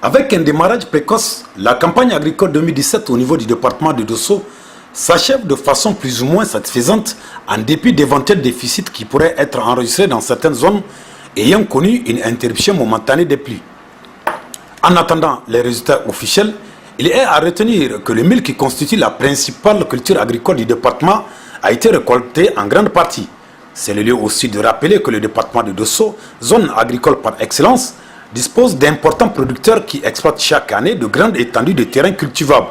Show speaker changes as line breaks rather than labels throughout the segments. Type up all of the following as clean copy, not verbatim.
Avec un démarrage précoce, la campagne agricole 2017 au niveau du département de Dosso s'achève de façon plus ou moins satisfaisante en dépit d'éventuels déficits qui pourraient être enregistrés dans certaines zones ayant connu une interruption momentanée des pluies. En attendant les résultats officiels, il est à retenir que le mil qui constitue la principale culture agricole du département a été récolté en grande partie. C'est le lieu aussi de rappeler que le département de Dosso, zone agricole par excellence, dispose d'importants producteurs qui exploitent chaque année de grandes étendues de terrains cultivables.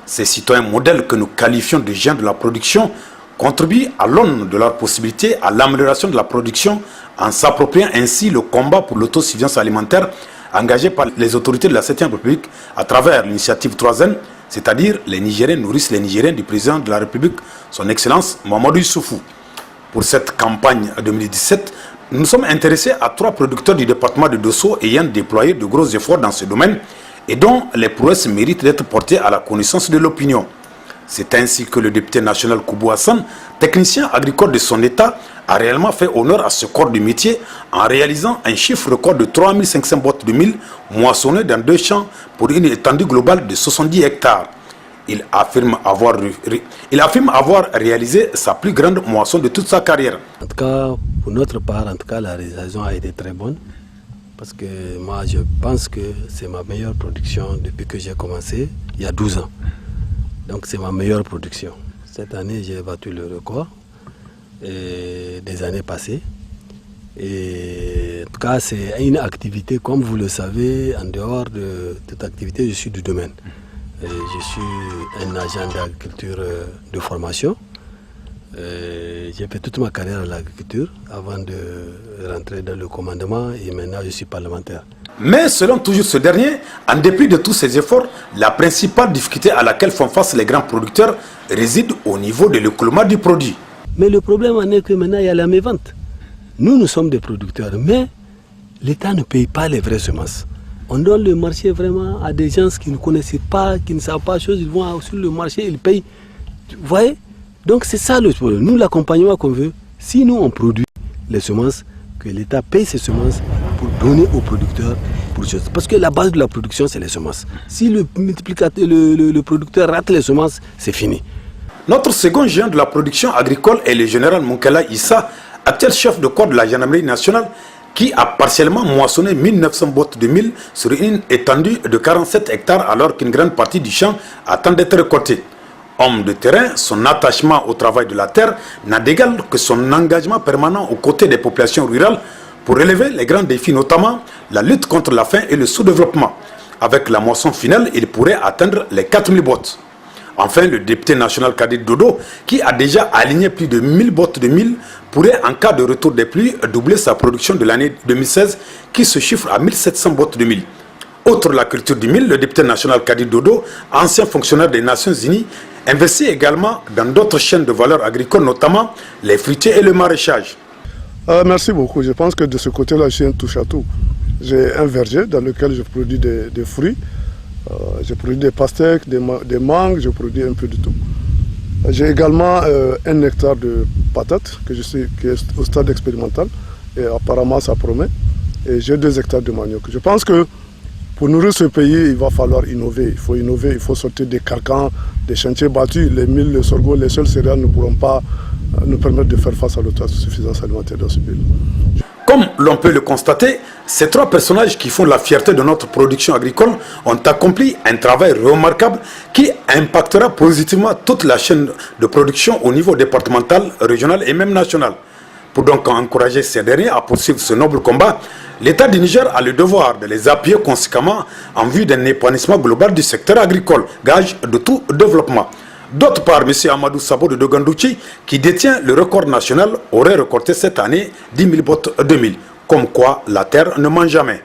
Ces citoyens modèles que nous qualifions de géants de la production contribuent à l'aune de leurs possibilités à l'amélioration de la production en s'appropriant ainsi le combat pour l'autosuffisance alimentaire engagé par les autorités de la 7e République à travers l'initiative 3N, c'est-à-dire les Nigériens nourrissent les Nigériens du président de la République, son Excellence Mamadou Issoufou. Pour cette campagne 2017, nous nous sommes intéressés à 3 producteurs du département de Dosso ayant déployé de gros efforts dans ce domaine et dont les prouesses méritent d'être portées à la connaissance de l'opinion. C'est ainsi que le député national Koubou Hassan, technicien agricole de son État, a réellement fait honneur à ce corps de métier en réalisant un chiffre record de 3500 bottes de mil moissonnées dans 2 champs pour une étendue globale de 70 hectares. Il affirme avoir réalisé sa plus grande moisson de toute sa carrière.
En tout cas, pour notre part, la réalisation a été très bonne. Parce que moi, je pense que c'est ma meilleure production depuis que j'ai commencé, il y a 12 ans. Donc c'est ma meilleure production. Cette année, j'ai battu le record des années passées. Et en tout cas, c'est une activité, comme vous le savez, en dehors de toute activité, je suis du domaine. Je suis un agent d'agriculture de formation. J'ai fait toute ma carrière à l'agriculture avant de rentrer dans le commandement et maintenant je suis parlementaire.
Mais selon toujours ce dernier, en dépit de tous ces efforts, la principale difficulté à laquelle font face les grands producteurs réside au niveau de l'écoulement du produit.
Mais le problème en est que maintenant il y a la mévente. Nous sommes des producteurs, mais l'État ne paye pas les vraies semences. On donne le marché vraiment à des gens qui ne connaissent pas, qui ne savent pas chose, ils vont sur le marché, ils payent. Vous voyez? Donc c'est ça le problème. Nous, l'accompagnement qu'on veut, si nous on produit les semences, que l'État paye ces semences pour donner aux producteurs. Parce que la base de la production, c'est les semences. Si le producteur rate les semences, c'est fini.
Notre second géant de la production agricole est le général Moukela Issa, actuel chef de corps de la gendarmerie nationale, qui a partiellement moissonné 1900 bottes de mil sur une étendue de 47 hectares alors qu'une grande partie du champ attend d'être récoltée. Homme de terrain, son attachement au travail de la terre n'a d'égal que son engagement permanent aux côtés des populations rurales pour relever les grands défis, notamment la lutte contre la faim et le sous-développement. Avec la moisson finale, il pourrait atteindre les 4000 bottes. Enfin, le député national Kadi Dodo, qui a déjà aligné plus de 1000 bottes de mil, pourrait, en cas de retour des pluies, doubler sa production de l'année 2016, qui se chiffre à 1700 bottes de mil. Outre la culture du mil, le député national Kadi Dodo, ancien fonctionnaire des Nations Unies, investit également dans d'autres chaînes de valeur agricole, notamment les fruitiers et le maraîchage.
Merci beaucoup. Je pense que de ce côté-là, je suis un touche-à-tout. J'ai un verger dans lequel je produis des fruits. Je produis des pastèques, des mangues, je produis un peu de tout. J'ai également 1 hectare de patates qui est au stade expérimental et apparemment ça promet. Et j'ai 2 hectares de manioc. Je pense que pour nourrir ce pays, il va falloir innover. Il faut innover, il faut sortir des carcans, des chantiers battus. Les milles, le sorgho, les seuls céréales ne pourront pas nous permettre de faire face à l'autosuffisance alimentaire dans ce pays.
Comme l'on peut le constater, ces 3 personnages qui font la fierté de notre production agricole ont accompli un travail remarquable qui impactera positivement toute la chaîne de production au niveau départemental, régional et même national. Pour donc encourager ces derniers à poursuivre ce noble combat, l'État du Niger a le devoir de les appuyer conséquemment en vue d'un épanouissement global du secteur agricole, gage de tout développement. D'autre part, M. Amadou Sabo de Dogandouchi, qui détient le record national, aurait récolté cette année 10 000 bottes de mil. Comme quoi, la terre ne ment jamais.